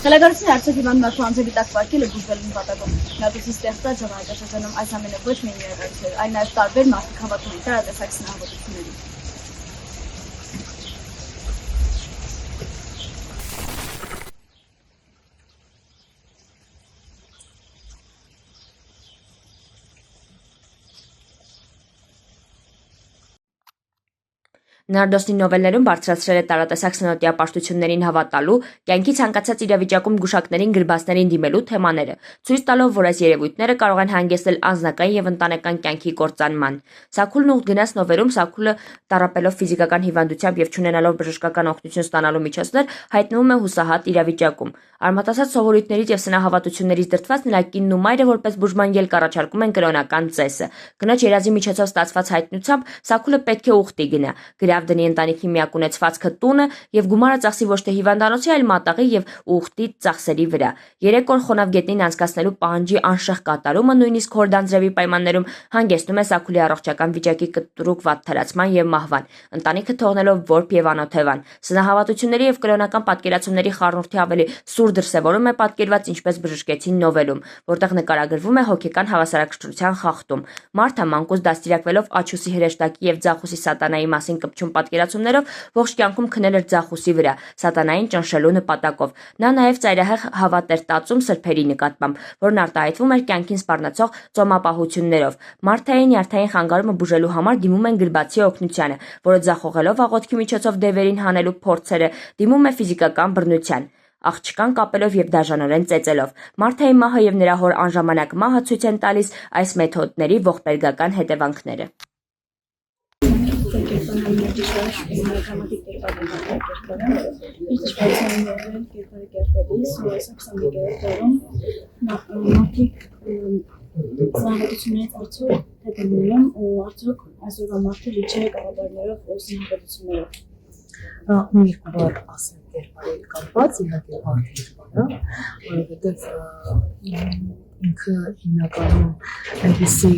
Խելագարության արդյոք Իվան Մաշու անձերի տակ պարկելը բուժվելու նպատակով նատուսի ստեղծած ժողովրդաշրջանում այս ամենը ոչ միայն իրականություն, այլ նաև տարբեր մարդիկ հավատում են տարատեսակ սնահավատությունների։ Նարդոսնի նովելներում բարձրացրել է տարատեսակ սնոտիա պաշտություններին հավատալու, կյանքի ցանկացած իրավիճակում գուշակներին գրբացներին դիմելու թեմաները, ցույց տալով, որ այս երևույթները կարող են հանգեցնել անձնական եւ ընտանեկան կյանքի կործանման։ Սաքուլն ուղտ գնաց նովելում Սաքուլը տառապելով ֆիզիկական հիվանդությամբ եւ չունենալով բժշկական օգնություն ստանալու միջոցներ հայտնվում է հուսահատ իրավիճակում։ Արմատացած սովորույթներից եւ սնահավատություններից դրդված նրա կինն ու մայրը որպես բուժման ելք առաջարկում են կրոնական ծեսը։ Կնոջ երազի միջոցով ստացված հայտնությամբ Սաքուլը պետք է ուխտի գնա։ Գրավ դնի ընտանիքի միակունեցվածքը տունը եւ գումարը ծախսի ոչ թե հիվանդանոցի, այլ մատաղի եւ ուխտի ծախսերի վրա։ 3 օր խոնավ գետնին անցկացնելու պահանջի անշեղ կատարումը նույնիսկ հորդանձրևի պայմաններում հանգեցնում է Սաքուլի առողջական վիճակի կտրուկ վատթարացման եւ մահվան, ընտանիքը թողնելով որբ եւ անօթևան։ Սնահավատությունների եւ կրոնական պատկերացումների խառնուրդի ավելի սուր դրսևորում է պատկերված ինչպես բժշկեցին նովելում, որտեղ նկարագրվում է հոգեկան հավասարակշռության խախտում։ Մարթա մանկուց դաստիարակվելով Աչուսի հրեշտակի եւ Ձախուսի սատանայի մասին կպչուն պատկերացումներով ողջ կյանքում քնել էր Ձախուսի վրա, սատանային ճնշելու նպատակով։ Նա նաեւ ծայրահեղ հավատ էր տածում սրբերի նկատմամբ, որն արտահայտվում էր կյանքին սպառնացող ծոմապահություններով։ Մարթայի նյարդային խանգարումը բուժելու համար դիմում են գրբացի օգնությանը, որը ձախողելով աղոթքի միջոցով դևերին հանելու փորձերը, դիմում է ֆիզիկական բռնության։ Աղջկան կապելով եւ դաժանորեն ծեծելով։ Մարթայի մահը եւ նրա հոր անժամանակ մահը ցույց են տալիս այս մեթոդների ողբերգական հետևանքները։ Սնահավատություններից արդյոք հետևում ու արդյոք այսօրվա մարդը լի չէ կառավարներով ու սնահավատություններով։ Մի բառ ասեմ կերպարի կապված իհարկե բարդ կերպարը, որովհետև ինքը հիմնականում այնպիսի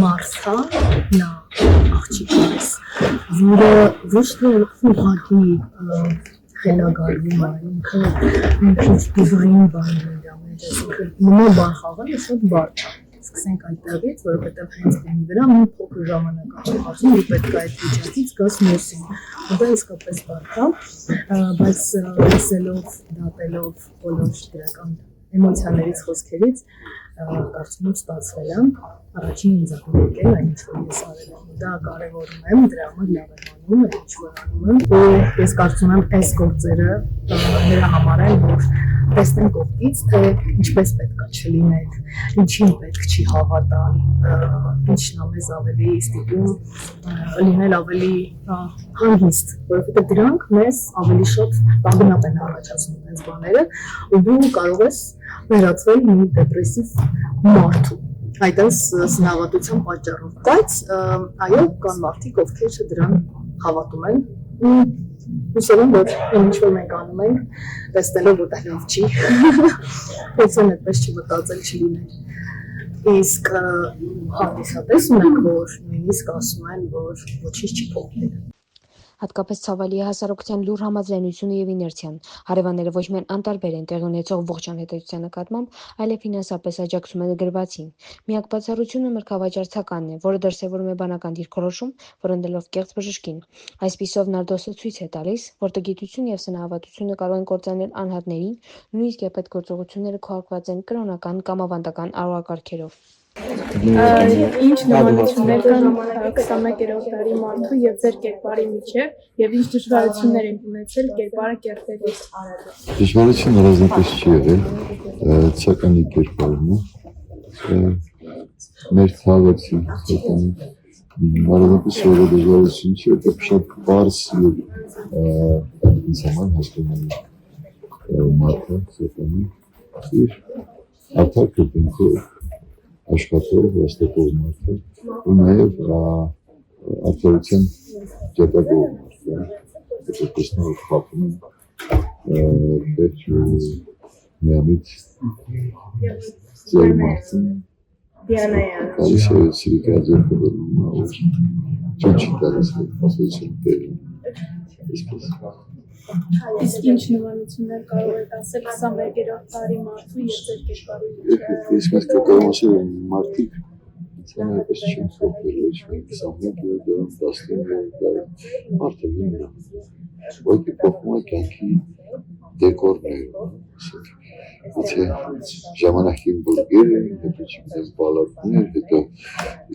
մարդ է, նա աղջիկ է, որը ոչ թե ուղղակի խելագարվում է, ինքը ինչ դիվային բան է իր մեջ, այսինքն նման բան խաղալը շատ բարդ է։ Սկսենք այդտեղից, որովհետև հենց դեմի վրա մի փոքր ժամանակ չի խաղում, ու պետք է այդ վիճակից գաս մյուսին։ Ու դա իսկապես բարդ է, բայց լսելով, դատելով բոլոր դրական էմոցիաներից, խոսքերից, կարծում եմ ստացվել է առաջին ինձակներել այն ինչ որ ես արել եմ։ Դա կարևորում եմ, դրա համար լավ եմ անում, ինչ որ անում եմ, ու ես կարծում եմ այս գործերը նրա համար են, որ տեսնեն կողքից, թե ինչպես պետք է չլինել, ինչին պետք չի հավատալ, ինչն է մեզ ավելի ստիպում լինել ավելի հանգիստ, որովհետև դրանք մեզ ավելի շատ տագնապ են առաջացնում այս բաները, ու դու կարող ես վերածվել մի դեպրեսիվ մարդու այդպես սնահավատության պատճառով, բայց այո, կան մարդիկ, ովքեր դրան հավատում են ու հուսով եմ, որ ինչ որ մենք անում ենք, տեսնելով որ դա լավ չի, փորձեն այդպես չմտածել չլինել։ Իսկ հանդիսատես ունենք, որ նույնիսկ ասում են, որ ոչինչ չի փոխվել։ Հատկապես ցավալի է հասարակության լուր համաձայնությունը եւ իներցիան։ Հարևանները ոչ միայն անտարբեր են տեղի ունեցող ողջ անհետացության նկատմամբ, այլև ֆինանսապես աջակցում են գրվածին։ Միակ բացառությունը մրգավաճառցականն է, որը դրսևորում է բանական դիրքորոշում, վրընդելով կեղծ բժշկին։ Այսպիսով Նարդոսը ցույց է տալիս, որ տգիտություն եւ սնահավատությունը կարող են կործանել անհատներին, նույնիսկ երբ այդ գործողությունները քողարկված են կրոնական կամ ավանդական արարողակարգերով։ Ինչ նմանություններ կան 21-րդ դարի մարդու եւ ձեր կերպարի միջեւ եւ ինչ դժվարություններ եք ունեցել կերպարը կերտելիս։ Դժվարություն առանձնապես չի եղել, ցականի կերպարն է։ Մեր ցավեցի ցականի Արևելքի սովորը դժվարություն չի, դա շատ բարձ ինձ համար հասկանում մարդը, սեփանի իր արդար կրկինքով աշխատող, վաստակող մարդը ու նաև արդարության ջատագող մարդը, եթե տեսնող խապում են պետք միամիտ ձեր մարդն գալիս է սիրիկաձեր կդորում որ ճուճի գալիս է ասացին տերը այսպես Իսկ ինչ նմանություններ կարող եք ասել 21-րդ դարի մարդու եւ ձեր կերպարի Իսկ ես կարող ասել մարդիկ ցանայպես չեն փոխվել ոչ մի 21-րդ դարում 19-րդ դարում մարդը նույնն է ոքի փոխում է կյանքի դեկորները Եթե ժամանակին բուրգեր են, հետո չգիտեմ պալատներ, հետո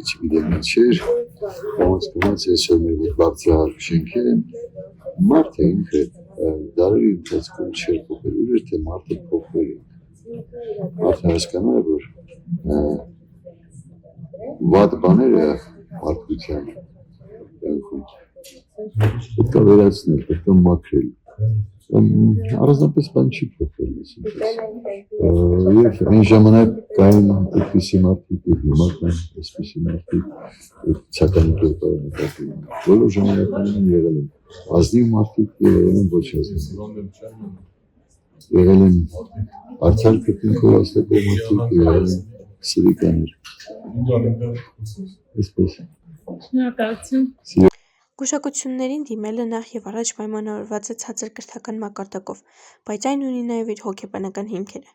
չգիտեմ ինչեր, կամաց այսօր մեր բարձրահարկ շենքեր են, մարդը ինքը դարերի ընթացքում չէր փոխել, ուր էր թե մարդը փոխվել է, մարդը հասկանալ է, որ վատ բաները մարդկության կյանքում պետք է վերացնել, պետք է մաքրել Առանձնապես բան չի փոխվել եւ այն ժամանակ կային այդպիսի մարդիկ եւ հիմա կան այսպիսի մարդիկ ցականի կերպարը նկատի բոլոր ժամանակներում եղել են ազնիվ մարդիկ եղել են ոչ ազնիվ եղել են արդար կրկինքով աստակող մարդիկ եղել են սիրիկաներ այսպես Շնորհակալություն Գուշակություններին դիմելը նախ եւ առաջ պայմանավորված է ցածր կրթական մակարդակով, բայց այն ունի նաեւ իր հոգեբանական հիմքերը։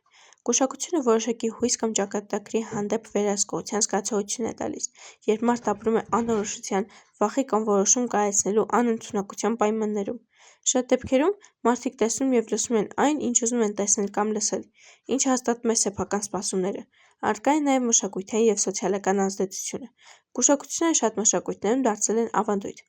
Գուշակությունը որոշակի հույս կամ ճակատագրի հանդեպ վերահսկողության զգացողություն է տալիս, երբ մարդ ապրում է անորոշության, վախի կամ որոշում կայացնելու անընդունակության պայմաններում։ Շատ դեպքերում մարդիկ տեսնում եւ լսում են այն, ինչ ուզում են տեսնել կամ լսել, ինչը հաստատում է սեփական սպասումները։ Առկա է նաեւ մշակութային եւ սոցիալական ազդեցությունը։ Գուշակությունները շատ մշակույթներում դարձել են ավանդույթ։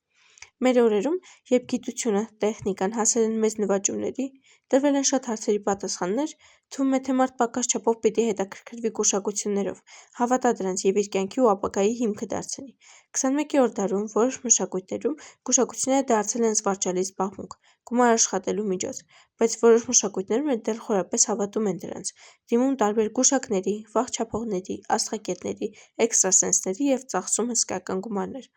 Մեր օրերում, երբ գիտությունը, տեխնիկան հասել են մեծ նվաճումների, տրվել են շատ հարցերի պատասխաններ, թվում է թե մարդ պակաս չափով պիտի հետաքրքրվի գուշակություններով, հավատա դրանց եւ իր կյանքի ու ապագայի հիմքը դարձնի։ 21-րդ դարում որոշ մշակույթներում գուշակությունները դարձել են զվարճալի զբաղմունք, գումար աշխատելու միջոց, բայց որոշ մշակույթներում դեռ խորապես հավատում են դրանց, դիմում տարբեր գուշակների, վաղ չափողների, աստղակետների, էքստրասենսների եւ ծախսում հսկայական գումարներ։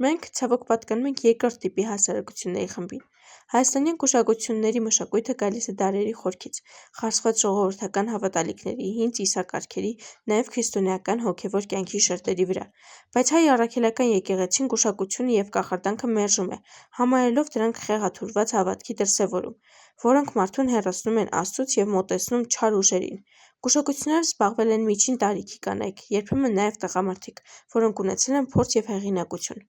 Մենք ցավոք պատկանում ենք երկրորդ տիպի հասարակությունների խմբին։ Հայաստանյան գուշակությունների մշակույթը գալիս է դարերի խորքից, խարսխված ժողովրդական հավատալիքների, հին ծիսակարգերի, նաև քրիստոնեական հոգևոր կյանքի շերտերի վրա։ Բայց հայ առաքելական եկեղեցին գուշակությունը եւ կախարդանքը մերժում է, համարելով դրանք խեղաթուրված հավատքի դրսևորում, որոնք մարդուն հեռացնում են Աստծուց եւ մոտեցնում չար ուժերին։ Գուշակություններով զբաղվել են միջին տարիքի կանայք, երբեմն նաև տղամարդիկ, որոնք ունեցել են փորձ եւ հեղինակություն։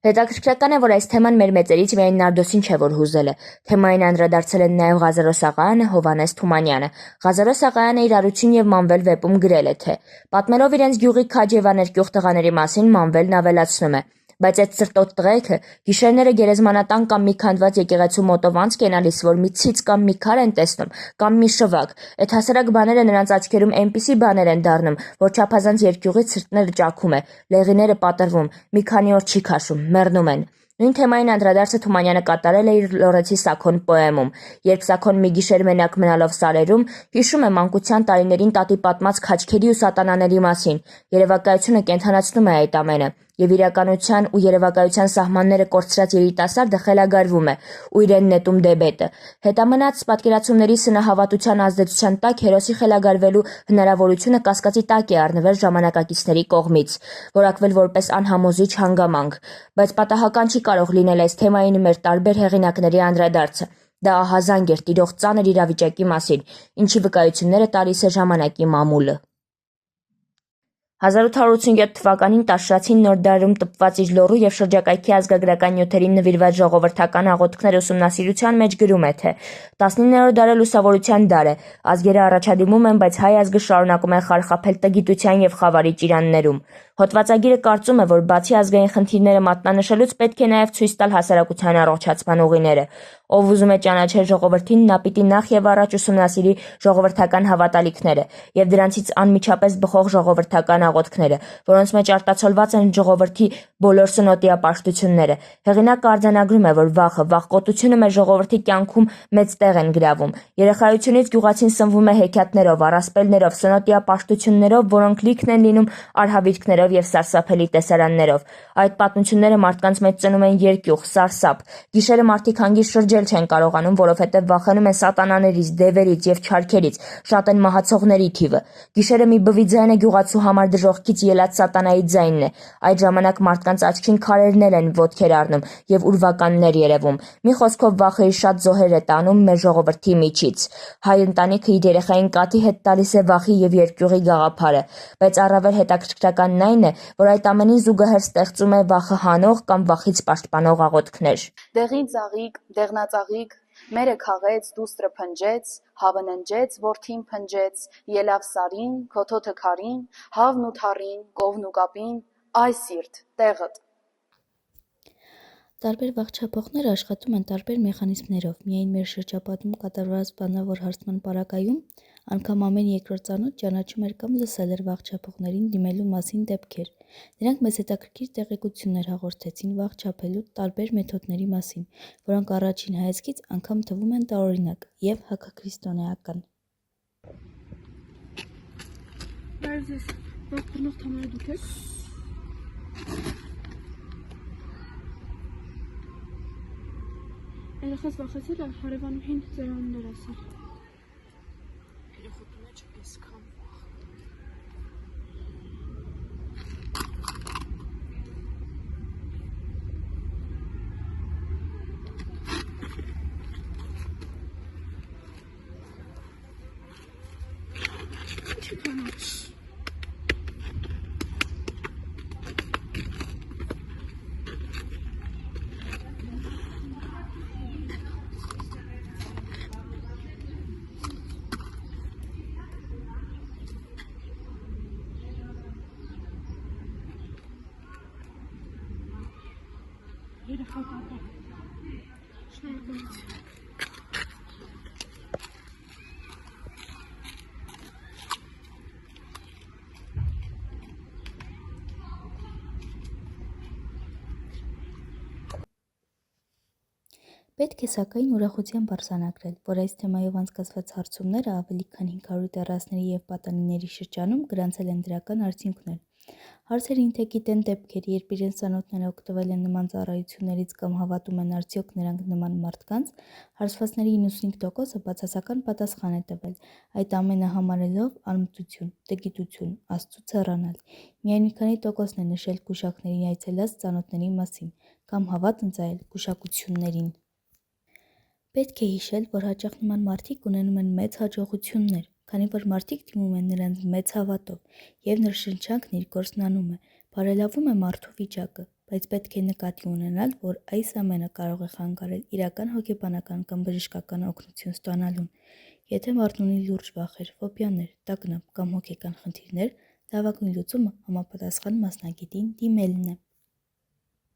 Հետաքրքրական է, որ այս թեման մեր մեծերից միայն Նարդոսին չէ, որ հուզել է։ Թեմային անդրադարձել են նաև Ղազարոս Աղայանը, Հովհաննես Թումանյանը։ Ղազարոս Աղայանը իր «Արություն եւ Մանվել» վեպում գրել է, թե պատմելով իրենց գյուղի քաջ եւ աներկյուղ տղաների մասին Մանվելն ավելացնում է. Բայց այդ սրտոտ տղեքը գիշերները գերեզմանատան կամ մի քանդված եկեղեցու մոտով անց կենալիս, որ մի ցից կամ մի քար են տեսնում, կամ մի շվակ, այդ հասարակ բաները նրանց աչքերում այնպիսի բաներ են դառնում, որ չափազանց երկյուղից սրտները ճաքում է, լեղիները պատրվում, մի քանի օր չի քաշում, մեռնում են։ Նույն թեմային անդրադարձը Թումանյանը կատարել է իր Լորեցի Սաքոն պոեմում, երբ Սաքոն մի գիշեր մենակ մնալով սարերում հիշում է մանկության տարիներին տատի պատմած քաչքերի ու սատանաների մասին, երևակայությունը կենդանացնում է այդ ամենը, եւ իրականության ու երևակայության սահմանները կորցրած երիտասարդը խելագարվում է ու իրեն նետում դեբետը։ Հետամնաց պատկերացումների սնահավատության ազդեցության տակ հերոսի խելագարվելու հնարավորությունը կասկածի տակ է առնվել ժամանակակիցների կողմից, որակվել որպես անհամոզիչ հանգամանք, բայց պատահական չի կարող լինել այս թեմային մեր տարբեր հեղինակների անդրադարձը։ Դա ահազանգ էր տիրող ծանր իրավիճակի մասին, ինչի վկայությունները տալիս է ժամանակի մամուլը։ 1887 թվականին Տաշրացին Նոր դարում տպված իր լոռու եւ շրջակայքի ազգագրական նյութերին նվիրված ժողովրդական աղոթքներ ուսումնասիրության մեջ գրում է, թե 19-րդ դարը լուսավորության դար է, ազգերը առաջադիմում են, բայց հայ ազգը շարունակում է խարխափել տգիտության եւ խավարի ճիրաններում։ Հոդվածագիրը կարծում է, որ բացի ազգային խնդիրները մատնանշելուց պետք է նաև ցույց տալ հասարակության առողջացման ուղիները։ Ով ուզում է ճանաչել ժողովրդին, նա պիտի նախ եւ առաջ ուսումնասիրի ժողովրդական հավատալիքները եւ դրանցից անմիջապես բխող ժողովրդական աղոթքները, որոնց մեջ արտացոլված են ժողովրդի բոլոր սնոտիա պաշտությունները։ Հեղինակը արձանագրում է, որ վախկոտությունը մեր ժողովրդի կյանքում մեծ տեղ են գրավում։ Երեխայությունից գյուղացին սնվում է հեքիաթներով, առասպելներով, սնոտիա պաշտություններով, որոնք լիքն են լինում արհավիրքներով եւ սարսափելի տեսարաններով։ Այդ պատմությունները մարդկանց մեջ ծնում են երկյուղ, սարսափ։ Գիշերը մարդիկ հանգիստ շրջել չեն կարողանում, որովհետև վախենում են սատանաներից, դևերից եւ չարքերից, շատ են մահացողների թիվը։ Գիշերը մի բվի ձայն է գյուղացու համար դժոխքից ելած սատանայի ձայնն է։ Այդ ժամանակ մարդկանց աչքին քարերներ են ոտքեր առնում եւ ուրվականներ երևում։ Մի խոսքով վախը իր շատ զոհեր է տանում մեր ժողովրդի միջից։ Հայ ընտանիքը իր երեխային կաթի հետ տալիս է վախի եւ երկյուղի գաղափարը, բայց առավել հետաքրքրականն այն է, որ այդ ամենին զուգահեռ ստեղծում է վախը հանող կամ վախից պաշտպանող աղոթքներ։ Դեղի ծաղիկ, դեղնածաղիկ, մերը քաղեց, դուստրը փնջեց, հավը ննջեց, որդին փնջեց, ելավ սարին, քոթոթը քարին, հավն ու թառին, կովն ու կապին, այ սիրտ, տեղդ։ Տարբեր վախճապողներ աշխատում են տարբեր մեխանիզմներով, միայն մեր շրջապատում կատարված բանավոր հարցման պարագայում, անգամ ամեն երկրորդ ծանոթ ճանաչում էր կամ լսել էր վախճապողներին դիմելու մասին դեպքեր։ Նրանք մեզ հետաքրքիր տեղեկություններ հաղորդեցին վախճապելու տարբեր մեթոդների մասին, որոնք առաջին հայացքից անգամ թվում են տարօրինակ և հակաքրիստոնեական։ Երեխաս վախեցել է հարևանուհին ծերաններ ասել։ Պետք է սակայն ուրախությամբ արձանագրել, որ այս թեմայով անցկացված հարցումները ավելի քան 500 տեռասների և պատանիների շրջանում գրանցել են դրական արդյունքներ։ Հարցերին թե գիտեն դեպքեր, երբ իրենց ծանոթները օգտվել են նման ծառայություններից կամ հավատում են արդյոք նրանք նման մարդկանց, հարցվածների 95%-ը բացասական պատասխան է տվել, այդ ամենը համարելով անմտություն, տգիտություն, Աստծուց հեռանալ։ Միայն մի քանի տոկոսն է նշել գուշակներին այցելած ծանոթների մասին կամ հավատ ընծայել գուշակություններին։ Պետք է հիշել, որ հաճախ նման մարդիկ ունենում են մեծ հաջողություններ, քանի որ մարդիկ դիմում են նրանց մեծ հավատով, և ներշնչանքն իր գործն անում է, բարելավում է մարդու վիճակը, բայց պետք է նկատի ունենալ, որ այս ամենը կարող է խանգարել իրական հոգեբանական կամ բժշկական օգնություն ստանալուն։ Եթե մարդն ունի լուրջ վախեր, ֆոբիաներ, տագնապ կամ հոգեկան խնդիրներ, լավագույն լուծումը համապատասխան մասնագետին դիմելն է։